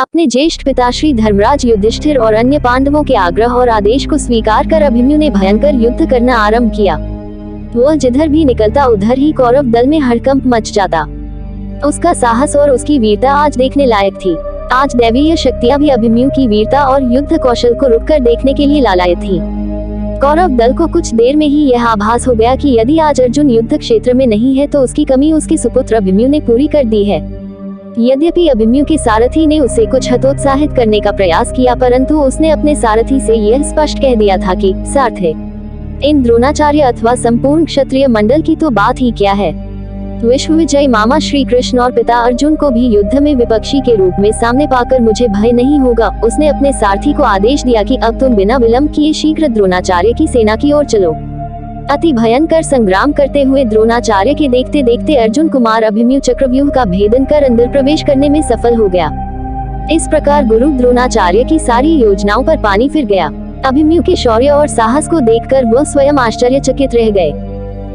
अपने ज्येष्ठ पिताश्री धर्मराज युधिष्ठिर और अन्य पांडवों के आग्रह और आदेश को स्वीकार कर अभिमन्यु ने भयंकर युद्ध करना आरंभ किया। वह जिधर भी निकलता उधर ही कौरव दल में हड़कंप मच जाता। उसका साहस और उसकी वीरता आज देखने लायक थी। आज दैवीय शक्तियां भी अभिमन्यु की वीरता और युद्ध कौशल को रुककर देखने के लिए लालायित थी। कौरव दल को कुछ देर में ही यह आभास हो गया कि यदि आज अर्जुन युद्ध क्षेत्र में नहीं है तो उसकी कमी उसके सुपुत्र अभिमन्यु ने पूरी कर दी है। यद्यपि अभिमन्यु के सारथी ने उसे कुछ हतोत्साहित करने का प्रयास किया, परंतु उसने अपने सारथी से यह स्पष्ट कह दिया था कि सारथे, इन द्रोणाचार्य अथवा संपूर्ण क्षत्रिय मंडल की तो बात ही क्या है। विश्व विजयी मामा श्री कृष्ण और पिता अर्जुन को भी युद्ध में विपक्षी के रूप में सामने पाकर मुझे भय नहीं होगा। उसने अपने सारथी को आदेश दिया कि अब तुम बिना विलंब किए शीघ्र द्रोणाचार्य की सेना की ओर चलो। अति भयंकर संग्राम करते हुए द्रोणाचार्य के देखते देखते अर्जुन कुमार अभिमन्यु चक्रव्यूह का भेदन कर अंदर प्रवेश करने में सफल हो गया। इस प्रकार गुरु द्रोणाचार्य की सारी योजनाओं पर पानी फिर गया। अभिमन्यु के शौर्य और साहस को देखकर वह स्वयं आश्चर्यचकित रह गए।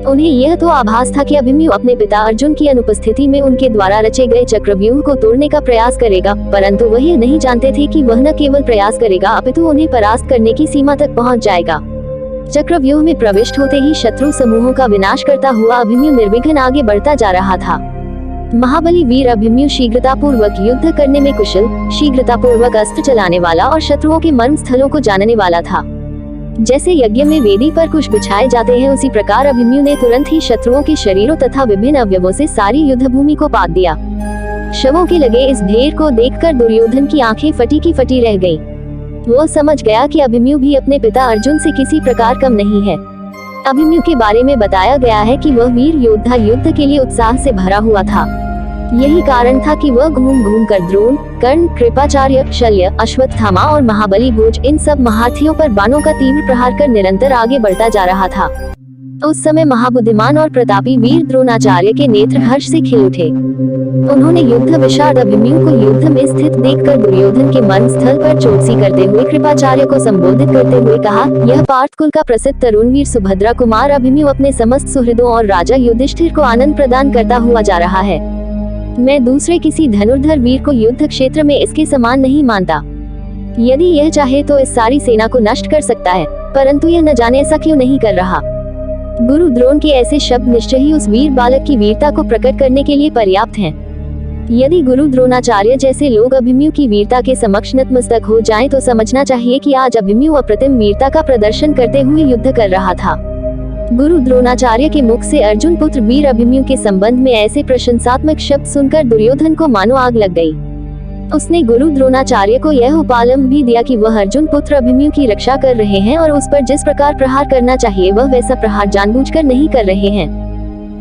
उन्हें यह तो आभास था कि अभिमन्यु अपने पिता अर्जुन की अनुपस्थिति में उनके द्वारा रचे गए चक्रव्यूह को तोड़ने का प्रयास करेगा, परंतु वह यह नहीं जानते थे कि वह न केवल प्रयास करेगा अपितु उन्हें परास्त करने की सीमा तक पहुंच जाएगा। चक्रव्यूह में प्रविष्ट होते ही शत्रु समूहों का विनाश करता हुआ अभिमन्यु निर्विघ्न आगे बढ़ता जा रहा था। महाबली वीर अभिमन्यु शीघ्रतापूर्वक युद्ध करने में कुशल, शीघ्रतापूर्वक अस्त्र चलाने वाला और शत्रुओं के मर्म स्थलों को जानने वाला था। जैसे यज्ञ में वेदी पर कुश बिछाए जाते हैं, उसी प्रकार अभिमन्यु ने तुरंत ही शत्रुओं के शरीरों तथा विभिन्न अवयवों से सारी युद्ध भूमि को पाट दिया। शवों के लगे इस ढेर को देखकर दुर्योधन की आंखें फटी की फटी रह गईं। वो समझ गया कि अभिमन्यु भी अपने पिता अर्जुन से किसी प्रकार कम नहीं है। अभिमन्यु के बारे में बताया गया है कि वह वीर योद्धा युद्ध के लिए उत्साह से भरा हुआ था। यही कारण था कि वह घूम घूम कर द्रोण, कर्ण, कृपाचार्य, शल्य, अश्वत्थामा और महाबली भोज इन सब महारथियों पर बाणों का तीव्र प्रहार कर निरंतर आगे बढ़ता जा रहा था। उस समय महाबुद्धिमान और प्रतापी वीर द्रोणाचार्य के नेत्र हर्ष से खिल उठे। उन्होंने युद्ध विशारद अभिमन्यु को युद्ध में स्थित देखकर दुर्योधन के मर्म स्थल पर चौकसी करते हुए कृपाचार्य को संबोधित करते हुए कहा, यह पार्थ कुल का प्रसिद्ध तरुण वीर सुभद्रा कुमार अभिमन्यु अपने समस्त सुहृदों और राजा युधिष्ठिर को आनंद प्रदान करता हुआ जा रहा है। मैं दूसरे किसी धनुर्धर वीर को युद्ध क्षेत्र में इसके समान नहीं मानता। यदि यह चाहे तो इस सारी सेना को नष्ट कर सकता है, परंतु यह न जाने ऐसा क्यों नहीं कर रहा। गुरु द्रोण के ऐसे शब्द निश्चय ही उस वीर बालक की वीरता को प्रकट करने के लिए पर्याप्त हैं। यदि गुरु द्रोणाचार्य जैसे लोग अभिमन्यु की वीरता के समक्ष नतमस्तक हो जाएं, तो समझना चाहिए कि आज अभिमन्यु अप्रतिम वीरता का प्रदर्शन करते हुए युद्ध कर रहा था। गुरु द्रोणाचार्य के मुख से अर्जुन पुत्र वीर अभिमन्यु के संबंध में ऐसे प्रशंसात्मक शब्द सुनकर दुर्योधन को मानो आग लग गई। उसने गुरु द्रोणाचार्य को यह उपालंब भी दिया कि वह अर्जुन पुत्र अभिमन्यु की रक्षा कर रहे हैं और उस पर जिस प्रकार प्रहार करना चाहिए वह वैसा प्रहार जानबूझकर नहीं कर रहे हैं।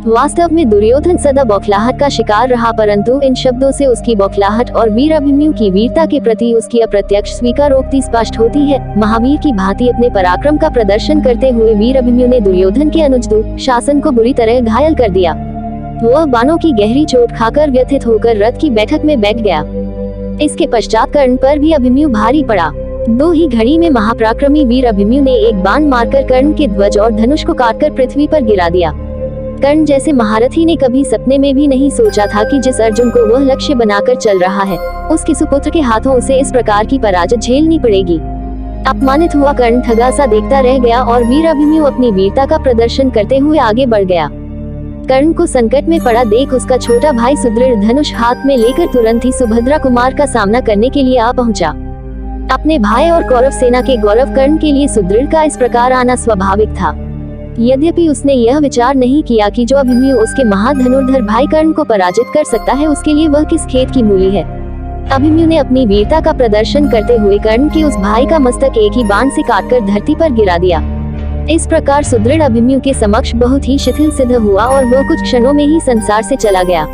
वास्तव में दुर्योधन सदा बौखलाहट का शिकार रहा, परंतु इन शब्दों से उसकी बौखलाहट और वीर अभिमन्यु की वीरता के प्रति उसकी अप्रत्यक्ष स्वीकारोक्ति स्पष्ट होती है। महावीर की भांति अपने पराक्रम का प्रदर्शन करते हुए वीर अभिमन्यु ने दुर्योधन के अनुज दुःशासन को बुरी तरह घायल कर दिया। वह बाणों की गहरी चोट खाकर व्यथित होकर रथ की बैठक में बैठ गया। इसके पश्चात कर्ण पर भी अभिमन्यु भारी पड़ा। दो ही घड़ी में महापराक्रमी वीर अभिमन्यु ने एक बाण मारकर कर्ण के ध्वज और धनुष को काटकर पृथ्वी पर गिरा दिया। कर्ण जैसे महारथी ने कभी सपने में भी नहीं सोचा था कि जिस अर्जुन को वह लक्ष्य बनाकर चल रहा है, उसके सुपुत्र के हाथों उसे इस प्रकार की पराजय झेलनी पड़ेगी। अपमानित हुआ कर्ण ठगा सा देखता रह गया और वीर अभिमन्यु अपनी वीरता का प्रदर्शन करते हुए आगे बढ़ गया। कर्ण को संकट में पड़ा देख उसका छोटा भाई सुदृढ़ धनुष हाथ में लेकर तुरंत ही सुभद्रा कुमार का सामना करने के लिए आ पहुंचा। अपने भाई और कौरव सेना के गौरव कर्ण के लिए सुदृढ़ का इस प्रकार आना स्वाभाविक था। यद्यपि उसने यह विचार नहीं किया कि जो अभिमन्यु उसके महाधनुर्धर भाई कर्ण को पराजित कर सकता है, उसके लिए वह किस खेत की मूली है। अभिमन्यु ने अपनी वीरता का प्रदर्शन करते हुए कर्ण के उस भाई का मस्तक एक ही बाण से काटकर धरती पर गिरा दिया। इस प्रकार सुदृढ़ अभिमन्यु के समक्ष बहुत ही शिथिल सिद्ध हुआ और वह कुछ क्षणों में ही संसार से चला गया।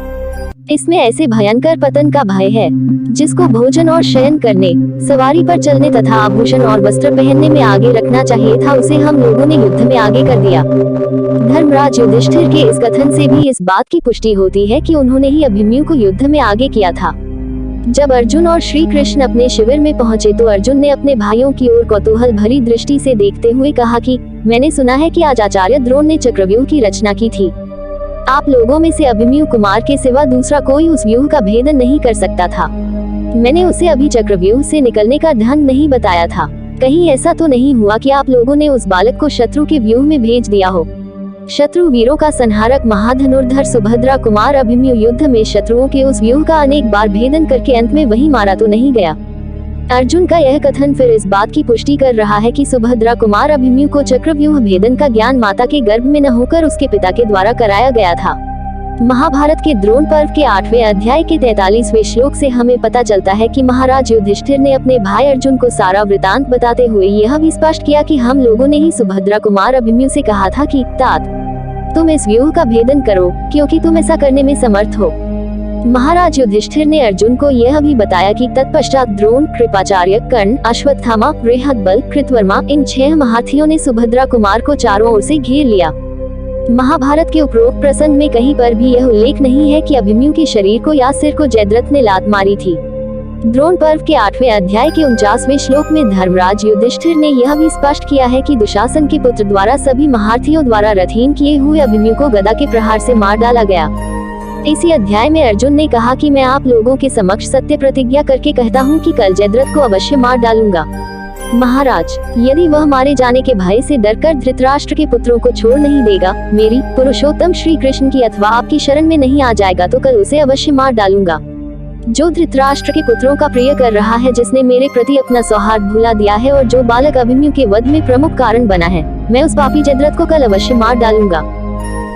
इसमें ऐसे भयंकर पतन का भय है जिसको भोजन और शयन करने, सवारी पर चलने तथा आभूषण और वस्त्र पहनने में आगे रखना चाहिए था, उसे हम लोगों ने युद्ध में आगे कर दिया। धर्मराज युधिष्ठिर के इस कथन से भी इस बात की पुष्टि होती है कि उन्होंने ही अभिमन्यु को युद्ध में आगे किया था। जब अर्जुन और श्री कृष्ण अपने शिविर में पहुंचे तो अर्जुन ने अपने भाइयों की ओर कौतूहल भरी दृष्टि से देखते हुए कहा कि मैंने सुना है कि आज आचार्य द्रोण ने चक्रव्यूह की रचना की थी। आप लोगों में से अभिमन्यु कुमार के सिवा दूसरा कोई उस व्यूह का भेदन नहीं कर सकता था। मैंने उसे अभी चक्रव्यूह से निकलने का ढंग नहीं बताया था। कहीं ऐसा तो नहीं हुआ कि आप लोगों ने उस बालक को शत्रु के व्यूह में भेज दिया हो। शत्रु वीरों का संहारक महाधनुर्धर सुभद्रा कुमार अभिमन्यु युद्ध में शत्रुओं के उस व्यूह का अनेक बार भेदन करके अंत में वही मारा तो नहीं गया। अर्जुन का यह कथन फिर इस बात की पुष्टि कर रहा है कि सुभद्रा कुमार अभिमन्यु को चक्रव्यूह भेदन का ज्ञान माता के गर्भ में न होकर उसके पिता के द्वारा कराया गया था। महाभारत के द्रोण पर्व के 8वें अध्याय के 43वें श्लोक से हमें पता चलता है कि महाराज युधिष्ठिर ने अपने भाई अर्जुन को सारा वृतांत बताते हुए यह भी स्पष्ट किया कि हम लोगों ने ही सुभद्रा कुमार अभिमन्यु से कहा था कि तात तुम इस व्यूह का भेदन करो, क्योंकि तुम ऐसा करने में समर्थ हो। महाराज युधिष्ठिर ने अर्जुन को यह भी बताया कि तत्पश्चात द्रोण, कृपाचार्य, कर्ण, अश्वत्थामा, बृहद्बल, कृतवर्मा इन 6 महारथियों ने सुभद्रा कुमार को चारों ओर से घेर लिया। महाभारत के उपरोक्त प्रसंग में कहीं पर भी यह उल्लेख नहीं है कि अभिमन्यु के शरीर को या सिर को जयद्रथ ने लात मारी थी। द्रोण पर्व के 8वें अध्याय के 49वें श्लोक में धर्मराज युधिष्ठिर ने यह भी स्पष्ट किया है कि दुशासन के पुत्र द्वारा सभी महारथियों द्वारा रथहीन किए हुए अभिमन्यु को गदा के प्रहार से मार डाला गया। इसी अध्याय में अर्जुन ने कहा कि मैं आप लोगों के समक्ष सत्य प्रतिज्ञा करके कहता हूँ कि कल जयद्रथ को अवश्य मार डालूंगा। महाराज, यदि वह मारे जाने के भय से डरकर धृतराष्ट्र के पुत्रों को छोड़ नहीं देगा, मेरी पुरुषोत्तम श्री कृष्ण की अथवा आपकी शरण में नहीं आ जाएगा तो कल उसे अवश्य मार डालूंगा। जो धृतराष्ट्र के पुत्रों का प्रिय कर रहा है, जिसने मेरे प्रति अपना सौहार्द भुला दिया है और जो बालक अभिमन्यु के वध में प्रमुख कारण बना है, मैं उस पापी जयद्रथ को कल अवश्य मार डालूंगा।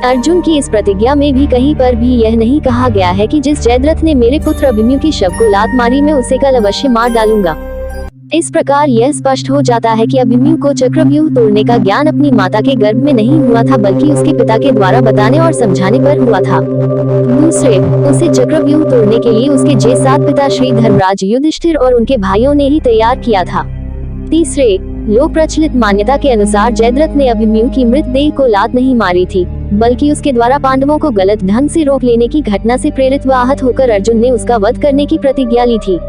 अर्जुन की इस प्रतिज्ञा में भी कहीं पर भी यह नहीं कहा गया है कि जिस जयद्रथ ने मेरे पुत्र अभिमन्यु की शव को लात मारी मैं उसे कल अवश्य मार डालूंगा। इस प्रकार यह स्पष्ट हो जाता है कि अभिमन्यु को चक्रव्यूह तोड़ने का ज्ञान अपनी माता के गर्भ में नहीं हुआ था, बल्कि उसके पिता के द्वारा बताने और समझाने पर हुआ था। दूसरे, उसे चक्रव्यूह तोड़ने के लिए उसके J7 पिता श्री धर्मराज युधिष्ठिर और उनके भाइयों ने ही तैयार किया था। तीसरे, लोक प्रचलित मान्यता के अनुसार जयद्रथ ने अभिमन्यु की मृतदेह को लात नहीं मारी थी, बल्कि उसके द्वारा पांडवों को गलत ढंग से रोक लेने की घटना से प्रेरित व आहत होकर अर्जुन ने उसका वध करने की प्रतिज्ञा ली थी।